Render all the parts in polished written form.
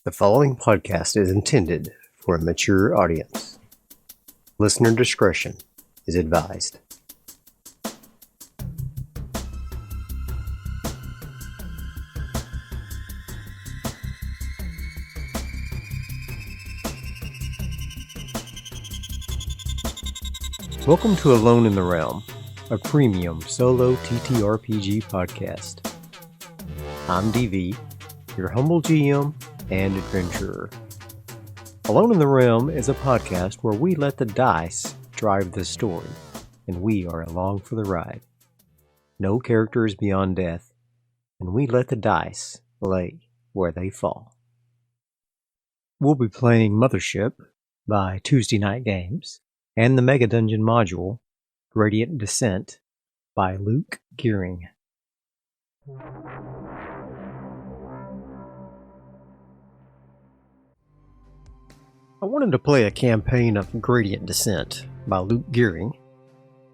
The following podcast is intended for a mature audience. Listener discretion is advised. Welcome to Alone in the Realm, a premium solo ttrpg podcast. I'm DV, your humble GM and adventurer. Alone in the Realm is a podcast where we let the dice drive the story, and we are along for the ride. No characters beyond death, and we let the dice lay where they fall. We'll be playing Mothership by Tuesday Night Games, and the Mega Dungeon module, Gradient Descent, by Luke Gearing. I wanted to play a campaign of Gradient Descent by Luke Gearing,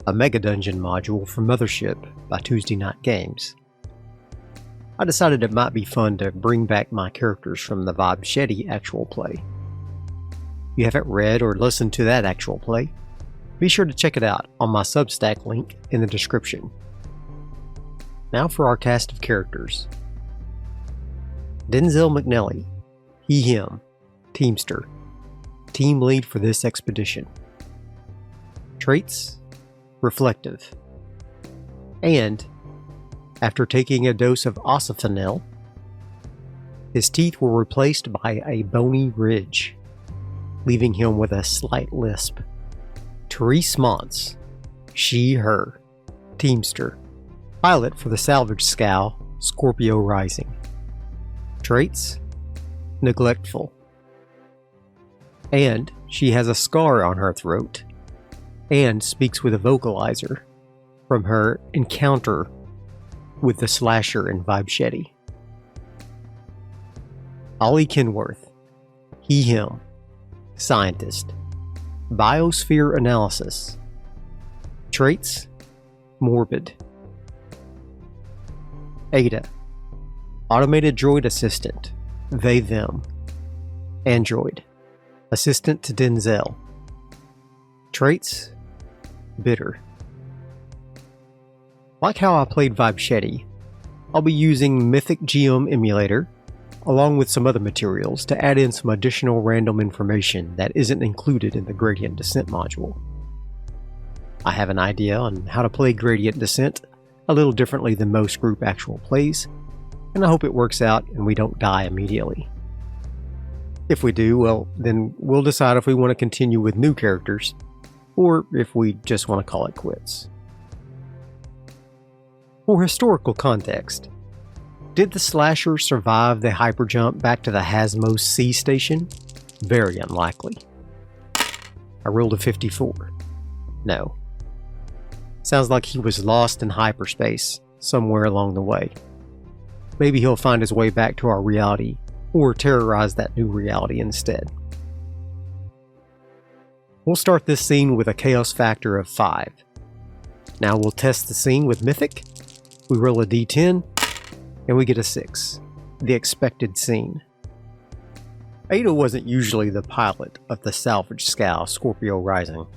a Mega Dungeon module for Mothership by Tuesday Night Games. I decided it might be fun to bring back my characters from the Mothership actual play. If you haven't read or listened to that actual play, be sure to check it out on my Substack link in the description. Now for our cast of characters. Denzel McNelly, he/him, Teamster, team lead for this expedition. Traits: reflective. And, after taking a dose of osafinil, his teeth were replaced by a bony ridge, leaving him with a slight lisp. Therese Montz, she/her, Teamster, pilot for the salvage scow Scorpio Rising. Traits: neglectful. And she has a scar on her throat, and speaks with a vocalizer from her encounter with the slasher in Mothership. Ollie Kenworth, he/him, scientist, biosphere analysis. Traits: morbid. Ada, automated droid assistant, they/them. Android, assistant to Denzel. Traits: bitter. Like how I played Mothership, I'll be using Mythic GM Emulator, along with some other materials, to add in some additional random information that isn't included in the Gradient Descent module. I have an idea on how to play Gradient Descent a little differently than most group actual plays, and I hope it works out and we don't die immediately. If we do, well, then we'll decide if we want to continue with new characters, or if we just want to call it quits. For historical context, did the slasher survive the hyperjump back to the Hasmos Sea Station? Very unlikely. I rolled a 54. No. Sounds like he was lost in hyperspace somewhere along the way. Maybe he'll find his way back to our reality, or terrorize that new reality instead. We'll start this scene with a chaos factor of 5. Now we'll test the scene with Mythic. We roll a d10, and we get a 6, the expected scene. Ada wasn't usually the pilot of the salvage scow Scorpio Rising,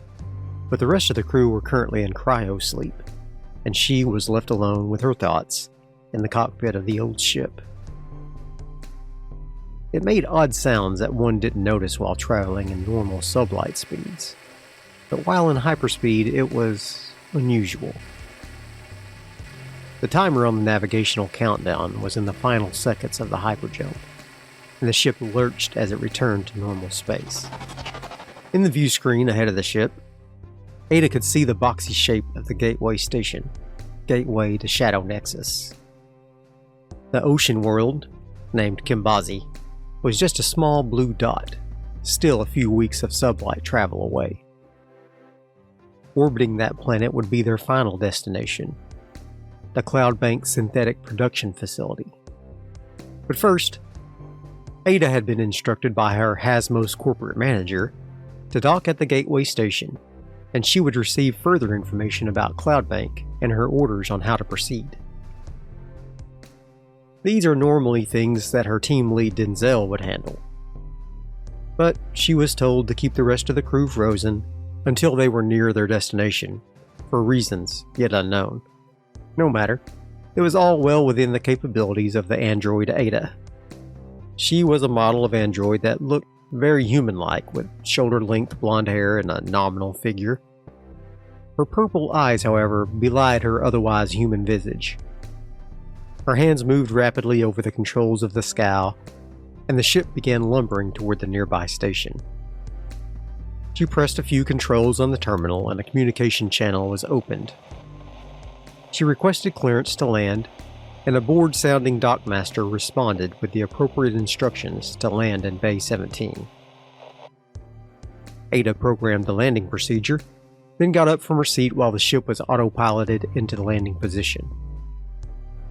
but the rest of the crew were currently in cryo sleep, and she was left alone with her thoughts in the cockpit of the old ship. It made odd sounds that one didn't notice while traveling in normal sublight speeds, but while in hyperspeed it was unusual. The timer on the navigational countdown was in the final seconds of the hyperjump, and the ship lurched as it returned to normal space. In the view screen ahead of the ship, Ada could see the boxy shape of the gateway station, gateway to Shadow Nexus. The ocean world, named Kimbazi, was just a small blue dot, still a few weeks of sublight travel away. Orbiting that planet would be their final destination, the Cloudbank Synthetic Production Facility. But first, Ada had been instructed by her Hasmos corporate manager to dock at the Gateway Station, and she would receive further information about Cloudbank and her orders on how to proceed. These are normally things that her team lead Denzel would handle. But she was told to keep the rest of the crew frozen until they were near their destination, for reasons yet unknown. No matter, it was all well within the capabilities of the android Ada. She was a model of android that looked very human-like, with shoulder-length blonde hair and a nominal figure. Her purple eyes, however, belied her otherwise human visage. Her hands moved rapidly over the controls of the scow, and the ship began lumbering toward the nearby station. She pressed a few controls on the terminal, and a communication channel was opened. She requested clearance to land, and a bored-sounding dockmaster responded with the appropriate instructions to land in Bay 17. Ada programmed the landing procedure, then got up from her seat while the ship was autopiloted into the landing position.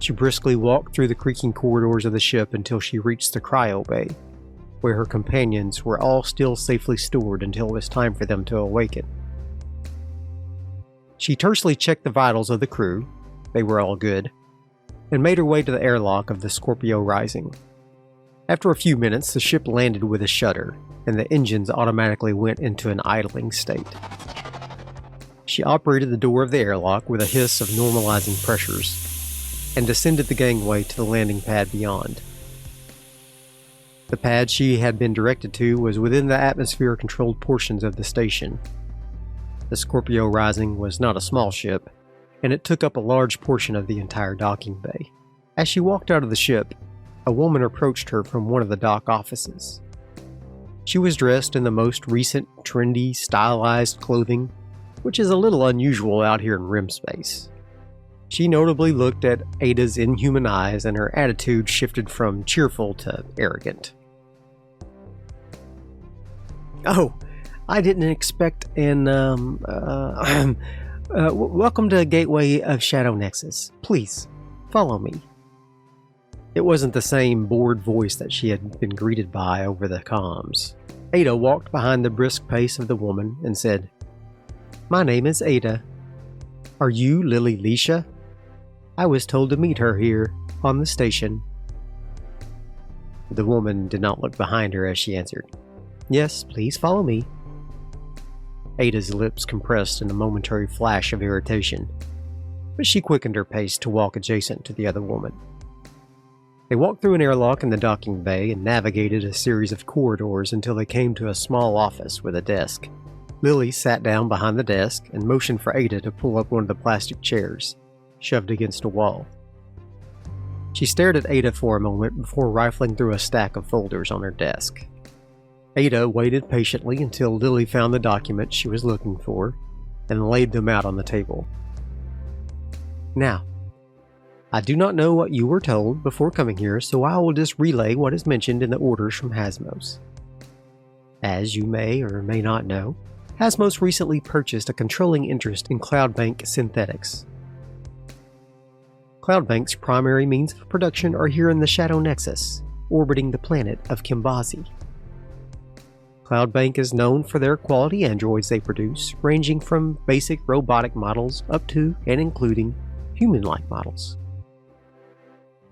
She briskly walked through the creaking corridors of the ship until she reached the cryo bay, where her companions were all still safely stored until it was time for them to awaken. She tersely checked the vitals of the crew, they were all good, and made her way to the airlock of the Scorpio Rising. After a few minutes, the ship landed with a shudder, and the engines automatically went into an idling state. She operated the door of the airlock with a hiss of normalizing pressures, and descended the gangway to the landing pad beyond. The pad she had been directed to was within the atmosphere-controlled portions of the station. The Scorpio Rising was not a small ship, and it took up a large portion of the entire docking bay. As she walked out of the ship, a woman approached her from one of the dock offices. She was dressed in the most recent, trendy, stylized clothing, which is a little unusual out here in rim space. She notably looked at Ada's inhuman eyes, and her attitude shifted from cheerful to arrogant. "Oh, I didn't expect welcome to Gateway of Shadow Nexus. Please, follow me." It wasn't the same bored voice that she had been greeted by over the comms. Ada walked behind the brisk pace of the woman and said, "My name is Ada. Are you Lily Leisha? I was told to meet her here, on the station." The woman did not look behind her as she answered, "Yes, please follow me." Ada's lips compressed in a momentary flash of irritation, but she quickened her pace to walk adjacent to the other woman. They walked through an airlock in the docking bay and navigated a series of corridors until they came to a small office with a desk. Lily sat down behind the desk and motioned for Ada to pull up one of the plastic chairs, shoved against a wall. She stared at Ada for a moment before rifling through a stack of folders on her desk. Ada waited patiently until Lily found the documents she was looking for and laid them out on the table. "Now, I do not know what you were told before coming here, so I will just relay what is mentioned in the orders from Hasmos. As you may or may not know, Hasmos recently purchased a controlling interest in Cloudbank Synthetics. Cloudbank's primary means of production are here in the Shadow Nexus, orbiting the planet of Kimbazi. Cloudbank is known for their quality androids they produce, ranging from basic robotic models up to and including human-like models."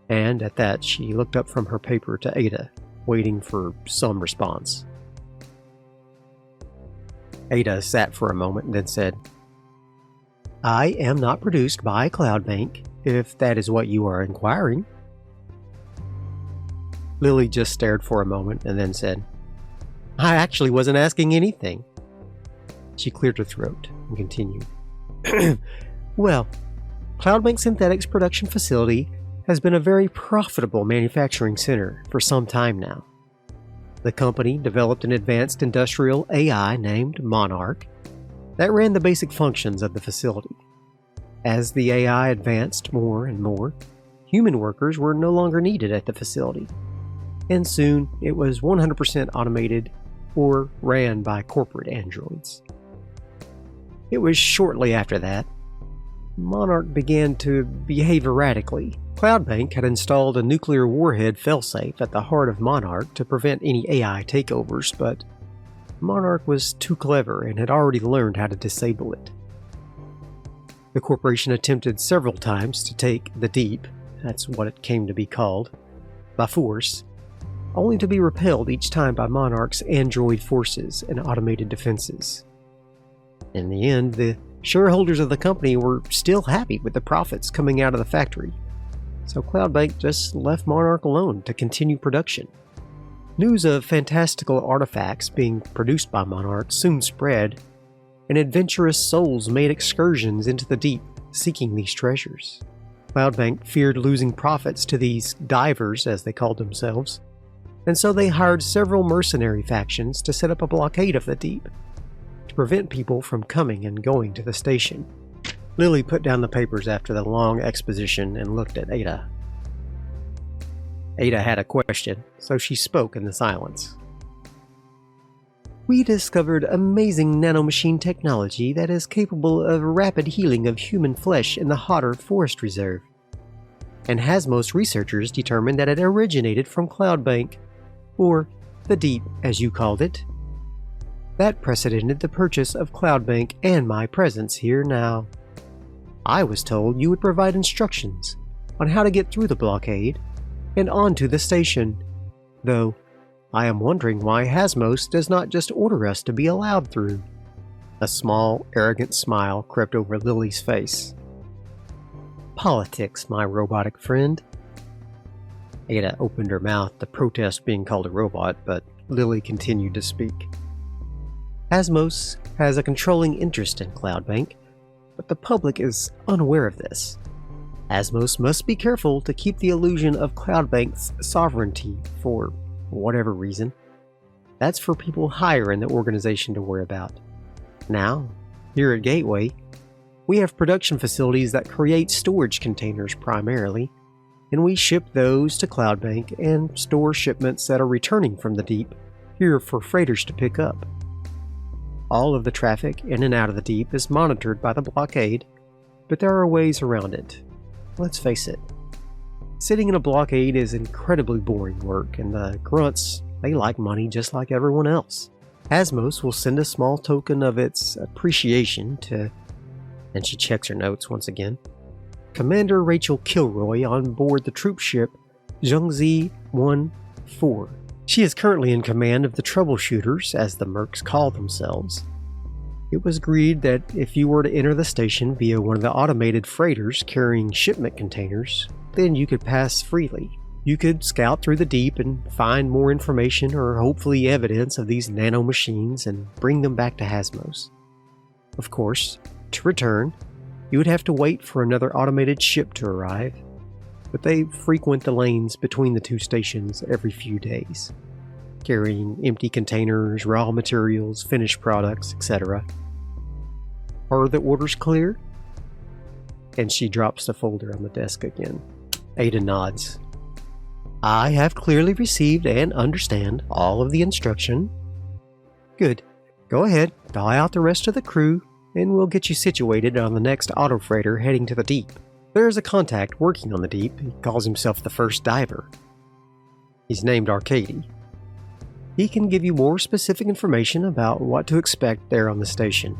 And at that, she looked up from her paper to Ada, waiting for some response. Ada sat for a moment and then said, "I am not produced by Cloudbank, if that is what you are inquiring." Lily just stared for a moment and then said, "I actually wasn't asking anything." She cleared her throat and continued, "Well, Cloudbank Synthetics production facility has been a very profitable manufacturing center for some time now. The company developed an advanced industrial AI named Monarch that ran the basic functions of the facility. As the AI advanced more and more, human workers were no longer needed at the facility, and soon it was 100% automated or ran by corporate androids. It was shortly after that Monarch began to behave erratically. Cloudbank had installed a nuclear warhead failsafe at the heart of Monarch to prevent any AI takeovers, but Monarch was too clever and had already learned how to disable it. The corporation attempted several times to take the Deep, that's what it came to be called, by force, only to be repelled each time by Monarch's android forces and automated defenses. In the end, the shareholders of the company were still happy with the profits coming out of the factory, so Cloudbank just left Monarch alone to continue production. News of fantastical artifacts being produced by Monarch soon spread, and adventurous souls made excursions into the deep seeking these treasures. Cloudbank feared losing profits to these divers, as they called themselves, and so they hired several mercenary factions to set up a blockade of the deep to prevent people from coming and going to the station. Lily put down the papers after the long exposition and looked at Ada. Ada had a question, so she spoke in the silence. We discovered amazing nanomachine technology that is capable of rapid healing of human flesh in the Hodder Forest Reserve. And Hasmos researchers determined that it originated from Cloudbank, or the Deep as you called it. That precedented the purchase of Cloudbank and my presence here now. I was told you would provide instructions on how to get through the blockade and onto the station, though I am wondering why Hasmos does not just order us to be allowed through. A small, arrogant smile crept over Lily's face. Politics, my robotic friend. Ada opened her mouth to protest being called a robot, but Lily continued to speak. Hasmos has a controlling interest in Cloudbank, but the public is unaware of this. Hasmos must be careful to keep the illusion of Cloudbank's sovereignty for whatever reason. That's for people higher in the organization to worry about. Now, here at Gateway, we have production facilities that create storage containers primarily, and we ship those to Cloudbank and store shipments that are returning from the deep here for freighters to pick up. All of the traffic in and out of the deep is monitored by the blockade, but there are ways around it. Let's face it, sitting in a blockade is incredibly boring work, and the grunts, they like money just like everyone else. Hasmos will send a small token of its appreciation to, and she checks her notes once again, Commander Rachel Kilroy on board the troop ship Zhengzi 1-4. She is currently in command of the troubleshooters, as the mercs call themselves. It was agreed that if you were to enter the station via one of the automated freighters carrying shipment containers, then you could pass freely. You could scout through the deep and find more information or hopefully evidence of these nanomachines and bring them back to Hasmos. Of course, to return, you would have to wait for another automated ship to arrive, but they frequent the lanes between the two stations every few days, carrying empty containers, raw materials, finished products, etc. Are the orders clear? And she drops the folder on the desk again. Ada nods. I have clearly received and understand all of the instruction. Good. Go ahead, die out the rest of the crew, and we'll get you situated on the next auto freighter heading to the deep. There is a contact working on the deep. He calls himself the First Diver. He's named Arcady. He can give you more specific information about what to expect there on the station.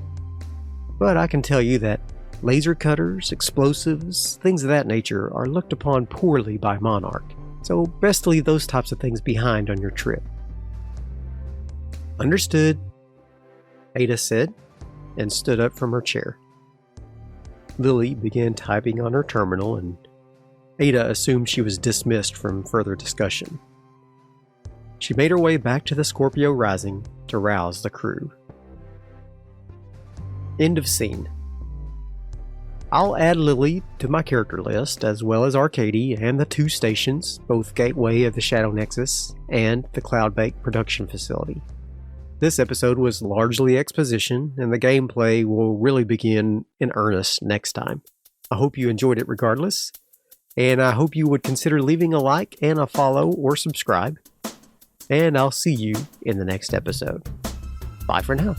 But I can tell you that laser cutters, explosives, things of that nature are looked upon poorly by Monarch, so best to leave those types of things behind on your trip. Understood, Ada said, and stood up from her chair. Lily began typing on her terminal, and Ada assumed she was dismissed from further discussion. She made her way back to the Scorpio Rising to rouse the crew. End of scene. I'll add Lily to my character list, as well as Arcady and the two stations, both Gateway of the Shadow Nexus and the Cloudbank production facility. This episode was largely exposition, and the gameplay will really begin in earnest next time. I hope you enjoyed it regardless, and I hope you would consider leaving a like and a follow or subscribe, and I'll see you in the next episode. Bye for now.